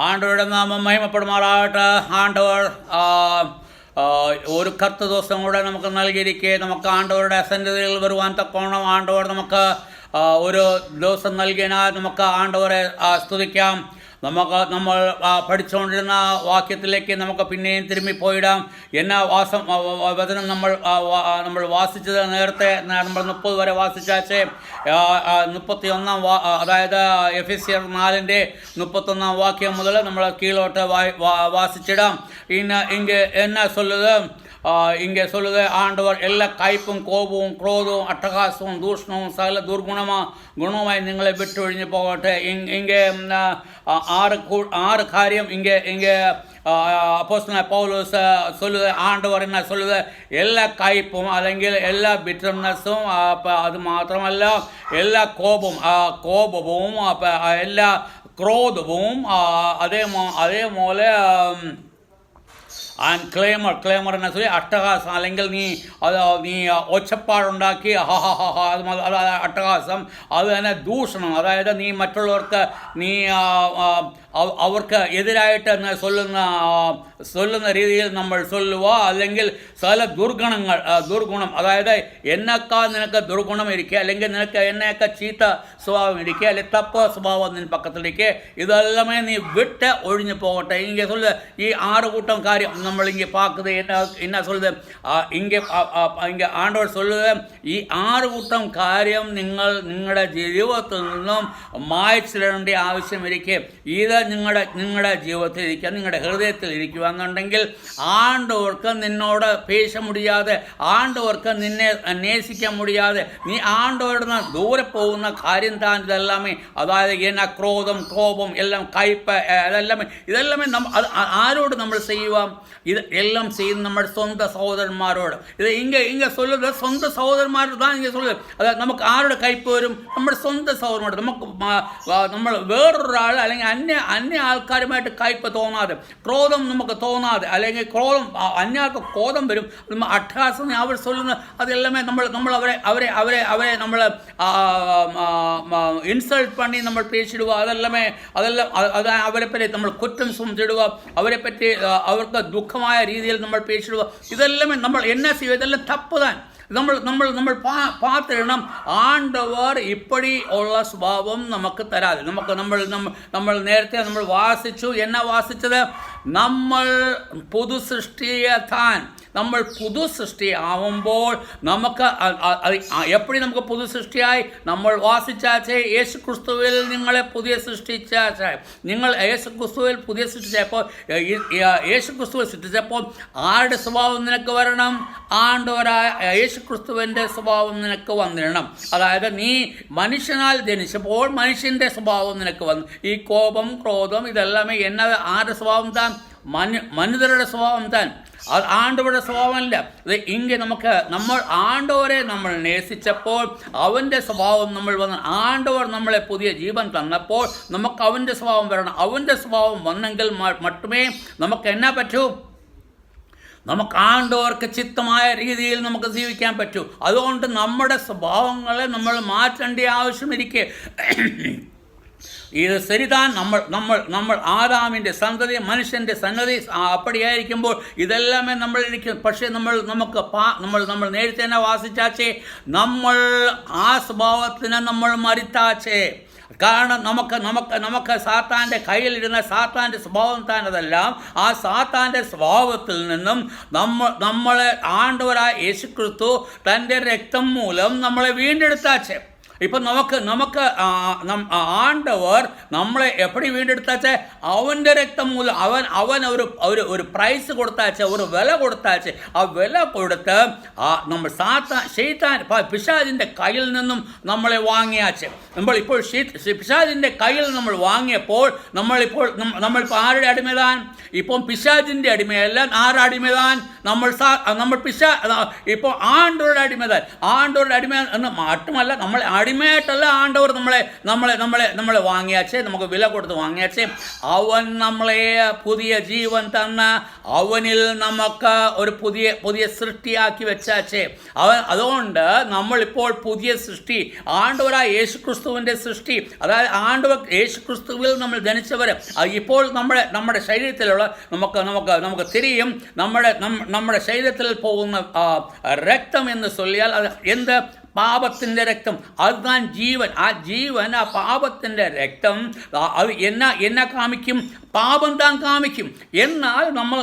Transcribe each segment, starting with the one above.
ஆண்டவருடைய நாமம் மகிமைப்படுமாറാകട്ടെ. ആണ്ടവർ ഒരു കർത്ത ദിവസം കൂടെ നമുക്ക് നൽകിയിരിക്കെ നമുക്ക് ആണ്ടവരുടെ സന്നിധിയിൽ വരുവാൻ തക്കോണം ആണ്ടവർ നമുക്ക് ഒരു ദിവസം നൽകിയതിനാൽ നമുക്ക് ആണ്ടവരെ സ്തുതിക്കാം. നമ്മൾ പഠിച്ചുകൊണ്ടിരുന്ന വാക്യത്തിലേക്ക് നമുക്ക് പിന്നെയും തിരുമ്മിപ്പോയിടാം. എന്നാ വചനം നമ്മൾ വാസിച്ചത് നേരത്തെ നമ്മൾ 30 വരെ വാസിച്ചാച്ചേ 31 അതായത് എഫെസ്യർ 4:31 വാക്യം മുതൽ നമ്മൾ കീഴോട്ട് വാസിച്ചിടാം. എന്നാ சொல்லுது இங்கே சொல்லுது, ஆண்டவர் எல்லா கைப்பும் கோபமும் குரோதமும் அட்டகாசமும் தூஷணமும் சகல குணமாய் നിങ്ങളെ വിട്ടൊഴിഞ്ഞു പോകട്ടെ. ഇங்கே 6 കാര്യം இங்கே அப்போஸ்தலனாയ പൗലോസ് சொல்லுது. ஆண்டவர் என்ன சொல்லுது? എല്ലാ കയ്പും അല്ലെങ്കിൽ എല്ലാ ബിറ്റർനെസ്സും അത് മാത്രമല്ല എല്ലാ കോപവും എല്ലാ ക്രോധവും അതേപോലെ ആൻഡ് ക്ലേമർ എന്ന சொல்லி അട്ടഹാസം അല്ലെങ്കിൽ നീ ഒച്ചപ്പാടുണ്ടാക്കി അത് അട്ടഹാസം, അത് തന്നെ ദൂഷണം, അതായത് നീ മറ്റുള്ളവർക്ക് അവർക്ക് എതിരായിട്ട് சொல்லுന്ന രീതിയിൽ നമ്മൾ சொல்லுവ, അല്ലെങ്കിൽ ചില ദുർഗുണം, അതായത് എന്നേക്കാൾ നിനക്ക് ദുർഗുണം ഇരിക്കുക, അല്ലെങ്കിൽ നിനക്ക് എന്നേക്കാൾ ചീത്ത സ്വഭാവം ഇരിക്കുക, അല്ലെങ്കിൽ തപ്പ സ്വഭാവം നിൻ പക്കത്തിലേക്ക്, ഇതെല്ലാമേ നീ വിട്ട് ഒഴിഞ്ഞു പോകട്ടെ. ഇങ്ങനെ சொல்லுது ഈ 6 കൂട്ടം കാര്യം നമ്മൾ இங்கே பார்க்குது. என்ன சொல்லுது இங்கே ஆண்டவர் சொல்லுது, ഈ 6 കൂട്ടം കാര്യം നിങ്ങളുടെ ജീവിതത്തിൽ നിന്നും മായ്ച്ചിടേണ്ട ആവശ്യം ഇരിക്കെ. ഇത് നിങ്ങളുടെ ജീവിതത്തിൽ ഇരിക്കുക, നിങ്ങളുടെ ഹൃദയത്തിൽ ഇരിക്കുക എന്നുണ്ടെങ്കിൽ ആണ്ടവർക്ക് നിന്നോട് പേശ മുടിയാതെ, ആണ്ടവർക്ക് നിന്നെ നേസിക്കാൻ മുടിയാതെ നീ ആണ്ടവരുടെ ദൂരെ പോകുന്ന കാര്യം താൻ ഇതെല്ലാമേ. അതായത് എന്നാ ക്രോധം, കോപം, എല്ലാം കയ്പ്, ഇതെല്ലാമേ ആരോട് നമ്മൾ ചെയ്യുക? ഇത് എല്ലാം ചെയ്യുന്ന നമ്മുടെ സ്വന്തം സഹോദരന്മാരോട്. ഇത് ഇങ്ങനെ சொல்லுது സ്വന്തം സഹോദരന്മാരോട് தான் ഇങ്ങനെ சொல்லுது. അതായത് നമുക്ക് ആരുടെ കയ്പ് വരും? നമ്മുടെ സ്വന്തം സഹോദരന്മാരോട്. നമ്മൾ വേറൊരാൾ അല്ലെങ്കിൽ അന്യ ആൾക്കാരുമായിട്ട് കയ്പ് തോന്നാതെ, ക്രോധം നമുക്ക് തോന്നാതെ, അല്ലെങ്കിൽ അന്യാൾക്ക് ക്രോധം വരും, അട്ടഹാസം അവർ சொல்லுന്ന അതെല്ലാമേ നമ്മൾ അവരെ നമ്മൾ ഇൻസൾട്ട് പണി നമ്മൾ പേശിടുക, അതെല്ലാം അവരെ പറ്റി നമ്മൾ കുറ്റം സുമത്തിടുക, അവരെ പറ്റി അവർക്ക് ദുഃഖമായ രീതിയിൽ നമ്മൾ പേശിടുക, ഇതെല്ലാം നമ്മൾ എന്നാ ചെയ്യുക? ഇതെല്ലാം തപ്പുതാൻ. നമ്മൾ பார்த்துடணும். ആണ്ടവർ ഇപ്പടി ഉള്ള സ്വഭാവം നമുക്ക് തരാതെ. നമ്മൾ നേരത്തെ നമ്മൾ വാസിച്ചു. എന്നാ വാസിച്ചത്? നമ്മൾ പുതു സൃഷ്ടിയെ താൻ. നമ്മൾ പുതു സൃഷ്ടി ആവുമ്പോൾ നമുക്ക് എപ്പടി നമുക്ക് പുതു സൃഷ്ടിയായി നമ്മൾ വാസിച്ചാച്ചേ? യേശു ക്രിസ്തുവിൽ നിങ്ങളെ പുതിയ സൃഷ്ടിച്ചാച്ചേ. നിങ്ങൾ യേശു ക്രിസ്തുവിൽ പുതിയ സൃഷ്ടിച്ചപ്പോൾ, യേശു ക്രിസ്തുവിൽ സൃഷ്ടിച്ചപ്പോൾ ആരുടെ സ്വഭാവം നിനക്ക് വരണം? ആണ്ടവരായ യേശു ക്രിസ്തുവിൻ്റെ സ്വഭാവം നിനക്ക് വന്നിടണം. അതായത് നീ മനുഷ്യനാൽ ജനിച്ചപ്പോൾ മനുഷ്യൻ്റെ സ്വഭാവം നിനക്ക് വന്നു. ഈ കോപം, ക്രോധം, ഇതെല്ലാമേ എന്നത് ആരുടെ സ്വഭാവം താൻ? മനുഷ്യരുടെ സ്വഭാവം താൻ. അത് ആണ്ടവരുടെ സ്വഭാവമല്ല. ഇങ്ങനെ നമ്മൾ ആണ്ടവരെ നമ്മൾ നേസിച്ചപ്പോൾ അവൻ്റെ സ്വഭാവം നമ്മൾ വന്ന്, ആണ്ടവർ നമ്മളെ പുതിയ ജീവൻ തന്നപ്പോൾ നമുക്ക് അവൻ്റെ സ്വഭാവം വരണം. അവൻ്റെ സ്വഭാവം വന്നെങ്കിൽ മാത്രമേ നമുക്ക് എന്നാ പറ്റൂ? നമുക്ക് ആണ്ടവർക്ക് ചിത്തമായ രീതിയിൽ നമുക്ക് ജീവിക്കാൻ പറ്റൂ. അതുകൊണ്ട് നമ്മുടെ സ്വഭാവങ്ങളെ നമ്മൾ മാറ്റേണ്ട ആവശ്യമിരിക്കെ. ഇത് ശരിതാൻ. നമ്മൾ ആദാമിൻ്റെ സന്തതി, മനുഷ്യൻ്റെ സന്നദ്ധി അപ്പടിയായിരിക്കുമ്പോൾ ഇതെല്ലാമേ നമ്മളിരിക്കും. പക്ഷേ നമ്മൾ നേരത്തെ തന്നെ വാസിച്ചാച്ചേ, നമ്മൾ ആ സ്വഭാവത്തിന് നമ്മൾ മരിത്താച്ചേ. കാരണം നമുക്ക് സാത്താൻ്റെ കയ്യിലിരുന്ന സാത്താൻ്റെ സ്വഭാവം താനതെല്ലാം, ആ സാത്താൻ്റെ സ്വഭാവത്തിൽ നിന്നും നമ്മളെ ആണ്ടവരായ യേശുക്രിസ്തു തൻ്റെ രക്തം മൂലം നമ്മളെ വീണ്ടെടുത്താച്ചേ. ഇപ്പം നമുക്ക് ആണ്ടവർ നമ്മളെ എപ്പടി വീണ്ടെടുത്താച്ചേ? അവൻ്റെ രക്തം മൂലം. അവൻ ഒരു പ്രൈസ് കൊടുത്താച്ചേ, ഒരു വില കൊടുത്താച്ചേ. ആ വില കൊടുത്ത് നമ്മൾ പിശാചിൻ്റെ കയ്യിൽ നിന്നും നമ്മളെ വാങ്ങിയാച്ചേ. നമ്മളിപ്പോൾ പിശാചിൻ്റെ കയ്യിൽ നമ്മൾ വാങ്ങിയപ്പോൾ നമ്മളിപ്പോൾ ആരുടെ അടിമതാൻ? ഇപ്പം പിശാചിൻ്റെ അടിമയല്ല. ആരുടെ അടിമതാൻ? നമ്മൾ ഇപ്പോൾ ആണ്ടവരുടെ അടിമതാൻ. ആണ്ടവരുടെ അടിമ എന്ന് മാത്രമല്ല, നമ്മൾ അടിമയായിട്ടല്ല ആണ്ടവർ നമ്മളെ വാങ്ങിയാച്ചേ, നമുക്ക് വില കൊടുത്ത് വാങ്ങിയാച്ചേ. അവൻ നമ്മളെ പുതിയ ജീവൻ തന്ന അവനിൽ നമുക്ക് ഒരു പുതിയ സൃഷ്ടിയാക്കി വെച്ചാച്ചേ. അതുകൊണ്ട് നമ്മളിപ്പോൾ പുതിയ സൃഷ്ടി, ആണ്ടവരായ യേശുക്രിസ്തുവിൻ്റെ സൃഷ്ടി. അതായത് ആണ്ടവർ യേശുക്രിസ്തുവിൽ നമ്മൾ ജനിച്ചവർ. ഇപ്പോൾ നമ്മുടെ ശരീരത്തിലുള്ള നമുക്ക് തിരിയും. നമ്മുടെ ശരീരത്തിൽ പോകുന്ന രക്തം എന്ന് ചൊല്ലിയാൽ അത് എന്ത്? പാപത്തിൻ്റെ രക്തം. അതുതാൻ ജീവൻ. ആ ജീവൻ, ആ പാപത്തിൻ്റെ രക്തം അത് എന്നെ കാമിക്കും? പാപം താൻ കാമിക്കും. എന്നാൽ നമ്മൾ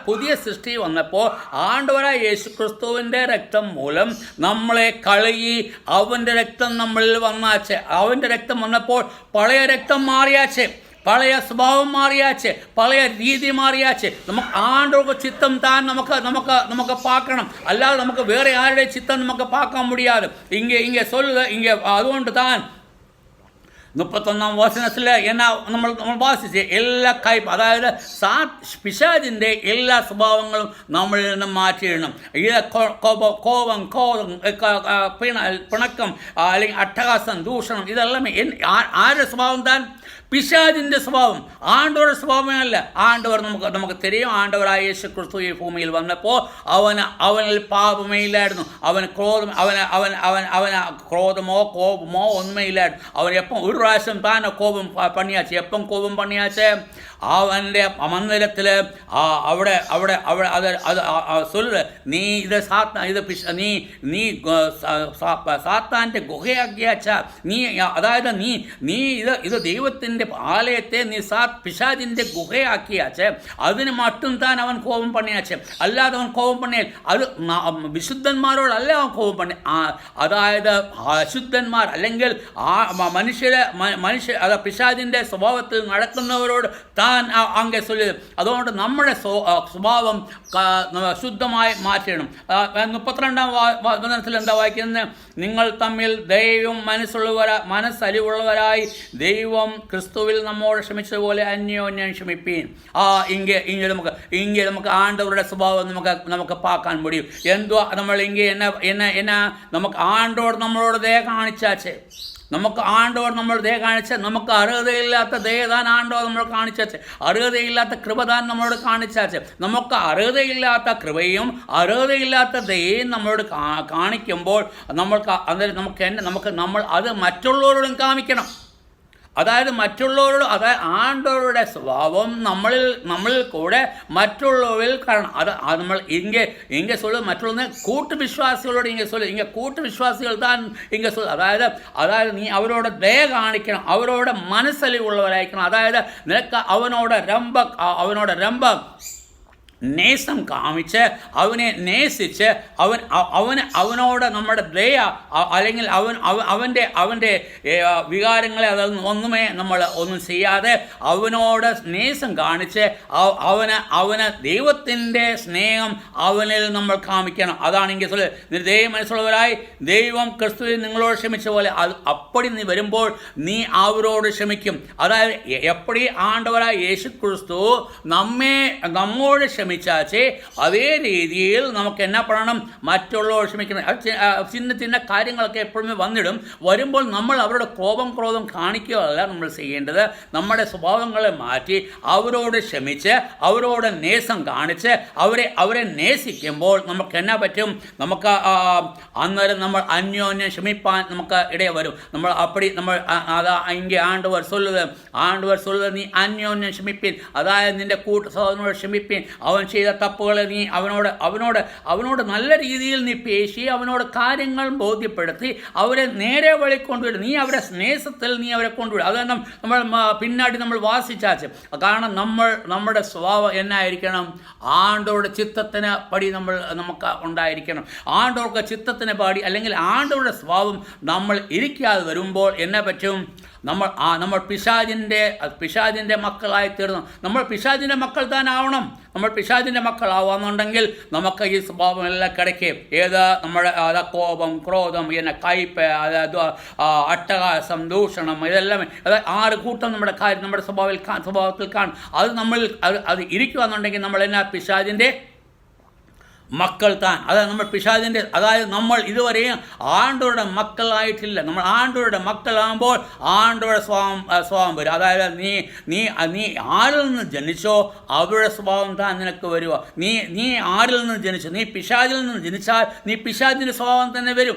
പുതിയ സൃഷ്ടി വന്നപ്പോൾ ആണ്ടവരായ യേശുക്രിസ്തുവിൻ്റെ രക്തം മൂലം നമ്മളെ കഴുകി അവൻ്റെ രക്തം നമ്മളിൽ വന്നാച്ചേ. അവൻ്റെ രക്തം വന്നപ്പോൾ പഴയ രക്തം മാറിയാച്ചേ, പഴയ സ്വഭാവം മാറിയാച്ചേ, പഴയ രീതി മാറിയാച്ചേ. നമുക്ക് ആണ്ടവരുടെ ചിത്തം താൻ നമുക്ക് പാക്കണം. അല്ലാതെ നമുക്ക് വേറെ ആരുടെ ചിത്തം നമുക്ക് പാക്കാൻ മുടിയാതെ. ഇங்கே சொல்லுது இங்கே. അതുകൊണ്ട് താൻ 31 വചനത്തിൽ നമ്മൾ വാസിച്ച് എല്ലാ അതായത് പിശാചിൻ്റെ എല്ലാ സ്വഭാവങ്ങളും നമ്മളിൽ നിന്ന് മാറ്റിയിടണം. ഇത് കോപം, പിണക്കം, അല്ലെങ്കിൽ അട്ടഹാസം, ദൂഷണം, ഇതെല്ലാം ആരുടെ സ്വഭാവം? താൻ പിശാചിൻ്റെ സ്വഭാവം. ആണ്ടവരുടെ സ്വഭാവമല്ല. ആണ്ടവർ നമുക്ക് தெரியும். ആണ്ടവരായ യേശുക്രിസ്തു ഈ ഭൂമിയിൽ വന്നപ്പോൾ അവനിൽ പാപമേ ഇല്ലായിരുന്നു. അവന് ക്രോധമോ കോപമോ ഒന്നുമേ ഇല്ലായിരുന്നു. അവൻ എപ്പം ഒരു പ്രാവശ്യം താൻ കോപം പണിയാച്ചേ. എപ്പം കോപം പണിയാച്ചേ? അവൻ്റെ മന്ദിരത്തിൽ അവിടെ അത് சொல்லுது, നീ ഇത് നീ സാത്താൻ്റെ ഗുഹയാക്കിയാച്ചാ. അതായത് നീ ഇത് ദൈവത്തിൻ്റെ ആലയത്തെ നീ പിശാചിൻ്റെ ഗുഹയാക്കിയാച്ചേ. അതിന് മട്ടും താൻ അവൻ കോപം പണിയാച്ചേ. അല്ലാതെ അവൻ കോപം പണിയാൽ അത് വിശുദ്ധന്മാരോടല്ല അവൻ കോപം പണി. അതായത് അശുദ്ധന്മാർ അല്ലെങ്കിൽ മനുഷ്യ പിശാചിൻ്റെ സ്വഭാവത്തിൽ നടക്കുന്നവരോട് താൻ അങ്ങേ ചൊല്ലിയത്. അതുകൊണ്ട് നമ്മുടെ സ്വഭാവം ശുദ്ധമായി മാറ്റണം. 32-ാം വചനത്തിൽ എന്താ വായിക്കുന്നത്? നിങ്ങൾ തമ്മിൽ ദൈവം മനസ്സലിവുള്ളവരായി ദൈവം ക്രിസ്തുവിൽ നമ്മോട് ക്ഷമിച്ചതുപോലെ അന്യോന്യം ക്ഷമിപ്പീൻ. ഇങ്ങനെ നമുക്ക് ആണ്ടവരുടെ സ്വഭാവം നമുക്ക് പാക്കാൻ മുടിയും. എന്തുവാ നമ്മൾ നമുക്ക് ആണ്ടോട് നമ്മളോട് ദയ കാണിച്ചാച്ചേ. നമുക്ക് ആണ്ടവർ നമ്മൾ ദയ കാണിച്ച, നമുക്ക് അർഹതയില്ലാത്ത ദയതാൻ ആണ്ടവർ നമ്മൾ കാണിച്ചാച്ച്, അർഹതയില്ലാത്ത കൃപതാൻ നമ്മളോട് കാണിച്ചാച്ച്. നമുക്ക് അർഹതയില്ലാത്ത കൃപയും അർഹതയില്ലാത്ത ദയയും നമ്മളോട് കാണിക്കുമ്പോൾ നമ്മൾ അത് മറ്റുള്ളവരോടും കാണിക്കണം. അതായത് മറ്റുള്ളവരോട്, അതായത് ആണ്ടവരുടെ സ്വഭാവം നമ്മളിൽ കൂടെ മറ്റുള്ളവരിൽ കാരണം. അത് നമ്മൾ ഇங்கே சொல்லுது മറ്റുള്ള കൂട്ടുവിശ്വാസികളോട് ഇங்கே കൂട്ടുവിശ്വാസികൾ താൻ ഇங்கே சொல்லுது. അതായത് നീ അവരോട് ദയ കാണിക്കണം, അവരോട് മനസ്സലിവുള്ളവരായിരിക്കണം. അതായത് നിനക്ക് അവനോട് രമ്പ നേസം കാമിച്ച് അവനെ നേസിച്ച് അവനോട് നമ്മുടെ ദയ അല്ലെങ്കിൽ അവൻ്റെ വികാരങ്ങളെ ഒന്നുമേ നമ്മൾ ഒന്നും ചെയ്യാതെ അവനോട് നേസം കാണിച്ച് അവന് ദൈവത്തിൻ്റെ സ്നേഹം അവനിൽ നമ്മൾ കാമിക്കണം. അതാണ് ഇങ്ങനെ சொல்லுது, ദൈവ മനസ്സുള്ളവരായി ദൈവം ക്രിസ്തുവിൽ നിങ്ങളോട് ക്ഷമിച്ച പോലെ അപ്പടി നീ വരുമ്പോൾ നീ അവരോട് ക്ഷമിക്കും. അതായത് എപ്പടി ആണ്ടവരായ യേശു ക്രിസ്തു നമ്മോട് ക്ഷമിച്ചാച്ചേ അതേ രീതിയിൽ നമുക്ക് എന്നാ പറയണം? മറ്റുള്ളവർ ക്ഷമിക്കണം. ചിന്ന കാര്യങ്ങളൊക്കെ എപ്പോഴും വരുമ്പോൾ നമ്മൾ അവരുടെ ക്രോധം കാണിക്കുകയല്ല നമ്മൾ ചെയ്യേണ്ടത്. നമ്മുടെ സ്വഭാവങ്ങളെ മാറ്റി അവരോട് ക്ഷമിച്ച് അവരോട് നേസം കാണിച്ച് അവരെ നേസിക്കുമ്പോൾ നമുക്ക് എന്നാ പറ്റും? നമുക്ക് അന്നേരം നമ്മൾ അന്യോന്യം ക്ഷമിപ്പാൻ നമുക്ക് ഇടയിൽ വരും. ആണ്ടവർ சொல்லுது നീ അന്യോന്യം ക്ഷമിപ്പീൻ. അതായത് നിന്റെ സഹോദരനോട് ക്ഷമിപ്പീൻ. അവൻ ചെയ്ത തപ്പുകളെ നീ അവനോട് നല്ല രീതിയിൽ നീ പേശി അവനോട് കാര്യങ്ങൾ ബോധ്യപ്പെടുത്തി അവരെ നേരെ വഴി കൊണ്ടുവിടും. നീ അവരെ സ്നേഹത്തിൽ നീ അവരെ കൊണ്ടുവിടും. അത് നമ്മൾ പിന്നാടി നമ്മൾ വാസിച്ചാച്ച്. കാരണം നമ്മുടെ സ്വഭാവം എന്നായിരിക്കണം? ആണ്ടവരുടെ ചിത്തത്തിന് പടി നമുക്ക് ഉണ്ടായിരിക്കണം. ആണ്ടവർക്ക് ചിത്തത്തിന് പാടി അല്ലെങ്കിൽ ആണ്ടവരുടെ സ്വഭാവം നമ്മൾ ഇരിക്കാതെ വരുമ്പോൾ എന്നാ പറ്റും? നമ്മൾ പിശാചിൻ്റെ മക്കളായി തീർന്നു. നമ്മൾ പിശാചിൻ്റെ മക്കൾ തന്നെ ആവണം. നമ്മൾ പിശാചിൻ്റെ മക്കളാവാന്നുണ്ടെങ്കിൽ നമുക്ക് ഈ സ്വഭാവം എല്ലാം കിടക്കും. നമ്മുടെ കോപം, ക്രോധം, കയ്പ്, അട്ടഹാസം, ദൂഷണം, ഇതെല്ലാം 6 കൂട്ടം നമ്മുടെ സ്വഭാവത്തിൽ കാണും. അത് ഇരിക്കുകയെന്നുണ്ടെങ്കിൽ നമ്മൾ എന്നാ പിശാചിൻ്റെ മക്കൾ താൻ. അതായത് നമ്മൾ പിശാചിൻ്റെ, അതായത് നമ്മൾ ഇതുവരെയും ആണ്ടവരുടെ മക്കളായിട്ടില്ല. നമ്മൾ ആണ്ടവരുടെ മക്കളാകുമ്പോൾ ആണ്ടവരുടെ സ്വഭാവം വരും. അതായത് നീ ആരിൽ നിന്ന് ജനിച്ചോ അവരുടെ സ്വഭാവം താൻ നിനക്ക് വരുക. നീ ആരിൽ നിന്ന് ജനിച്ചു, നീ പിശാചിൽ നിന്ന് ജനിച്ചാൽ നീ പിശാചിൻ്റെ സ്വഭാവം തന്നെ വരും.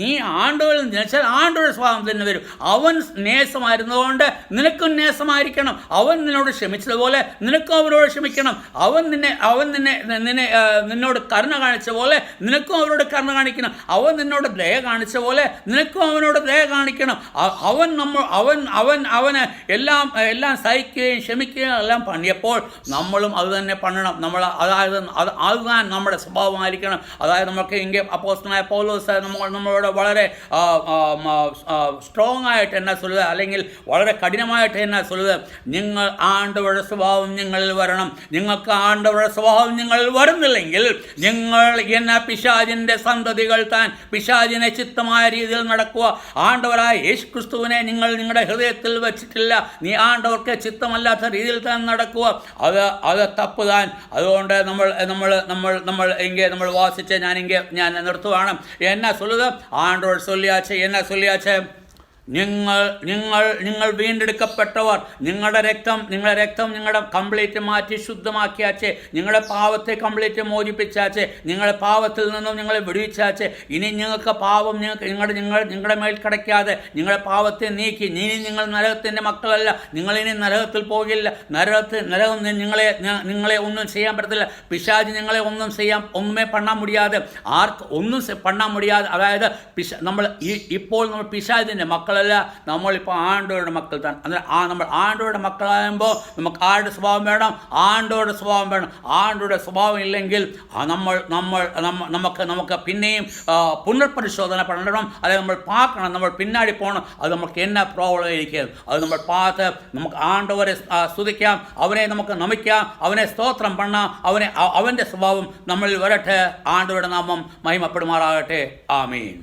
നീ ആണ്ടവരിൽ നിന്ന് ജനിച്ചാൽ ആണ്ടവരുടെ സ്വഭാവം തന്നെ വരും. അവൻ നേസമായിരുന്നതുകൊണ്ട് നിനക്കും നേസമായിരിക്കണം. അവൻ നിന്നോട് ക്ഷമിച്ചതുപോലെ നിനക്കും അവനോട് ക്ഷമിക്കണം. അവൻ നിന്നോട് കരുണ കാണിച്ച പോലെ നിനക്കും അവരോട് കരുണ കാണിക്കണം. അവൻ നിന്നോട് ദയ കാണിച്ച പോലെ നിനക്കും അവനോട് ദയ കാണിക്കണം. അവന് എല്ലാം സഹിക്കുകയും ക്ഷമിക്കുകയും എല്ലാം പണിയപ്പോൾ നമ്മളും അത് തന്നെ പണണം. അത് താൻ നമ്മുടെ സ്വഭാവമായിരിക്കണം. അതായത് നമുക്ക് ഇങ്ങനെ അപ്പോസ്തലനായ പൗലോസ് നമ്മളോട് വളരെ സ്ട്രോങ് ആയിട്ട് എന്നാ சொல்லுது, അല്ലെങ്കിൽ വളരെ കഠിനമായിട്ട് എന്നാ சொல்லுது, നിങ്ങൾ ആണ്ടവരുടെ സ്വഭാവം നിങ്ങളിൽ വരണം. നിങ്ങൾക്ക് ആണ്ടവരുടെ സ്വഭാവം നിങ്ങളിൽ വരുന്നില്ലെങ്കിൽ നിങ്ങൾ എന്ന പിശാചിൻ്റെ സന്തതികൾ താൻ. പിശാചിനെ ചിത്തമായ രീതിയിൽ നടക്കുക. ആണ്ടവരായ യേശു ക്രിസ്തുവിനെ നിങ്ങൾ നിങ്ങളുടെ ഹൃദയത്തിൽ വെച്ചിട്ടില്ല. നീ ആണ്ടവർക്ക് ചിത്തമല്ലാത്ത രീതിയിൽ താൻ നടക്കുക. അത് തപ്പ് താൻ. അതുകൊണ്ട് നമ്മൾ വാസിച്ച് ഞാൻ നിർത്തുവാണ്. എന്നാ சொல்லுது, ആണ്ടവർ சொல்லியாச்சு. എന്നാ சொல்லியாச்சு, നിങ്ങൾ വീണ്ടെടുക്കപ്പെട്ടവർ. നിങ്ങളുടെ രക്തം നിങ്ങളുടെ കംപ്ലീറ്റ് മാറ്റി ശുദ്ധമാക്കിയാച്ചേ. നിങ്ങളുടെ പാവത്തെ കംപ്ലീറ്റ് മോചിപ്പിച്ചാച്ചേ. നിങ്ങളുടെ പാവത്തിൽ നിന്നും നിങ്ങളെ വിടുവിച്ചാച്ചേ. ഇനി നിങ്ങൾക്ക് പാവം നിങ്ങളുടെ മേൽ കിടക്കാതെ നിങ്ങളുടെ പാവത്തെ നീക്കി. ഇനി നിങ്ങൾ നരകത്തിൻ്റെ മക്കളല്ല. നിങ്ങളിനി നരകത്തിൽ പോകില്ല. നരകം നിങ്ങളെ ഒന്നും ചെയ്യാൻ പറ്റത്തില്ല. പിശാച് നിങ്ങളെ ഒന്നുമേ പണ്ണാൻ മുടിയാതെ, ആർക്ക് ഒന്നും പണ്ണാൻ മുടിയാതെ. അതായത് നമ്മൾ പിശാചിൻ്റെ മക്കൾ, നമ്മളിപ്പോൾ ആണ്ടവരുടെ മക്കൾ തന്നെ. അന്നേരം നമ്മൾ ആണ്ടവരുടെ മക്കളാകുമ്പോൾ നമുക്ക് ആരുടെ സ്വഭാവം വേണം? ആണ്ടവരുടെ സ്വഭാവം വേണം. ആണ്ടവരുടെ സ്വഭാവം ഇല്ലെങ്കിൽ നമുക്ക് പിന്നെയും പുനർപരിശോധന പഠനം. അതായത് നമ്മൾ பார்க்கணும், നമ്മൾ പിന്നാടി പോകണം. അത് നമുക്ക് എന്നാ പ്രോബ്ലം ഇരിക്കുന്നത് അത് നമ്മൾ பார்த்து നമുക്ക് ആണ്ടവരെ സ്തുതിക്കാം, അവനെ നമുക്ക് നമിക്കാം, അവനെ സ്തോത്രം പണ്ണാം. അവൻ്റെ സ്വഭാവം നമ്മളിൽ വരട്ടെ. ആണ്ടവരുടെ നാമം മഹിമപ്പെടുമാറാകട്ടെ. ആമീൻ.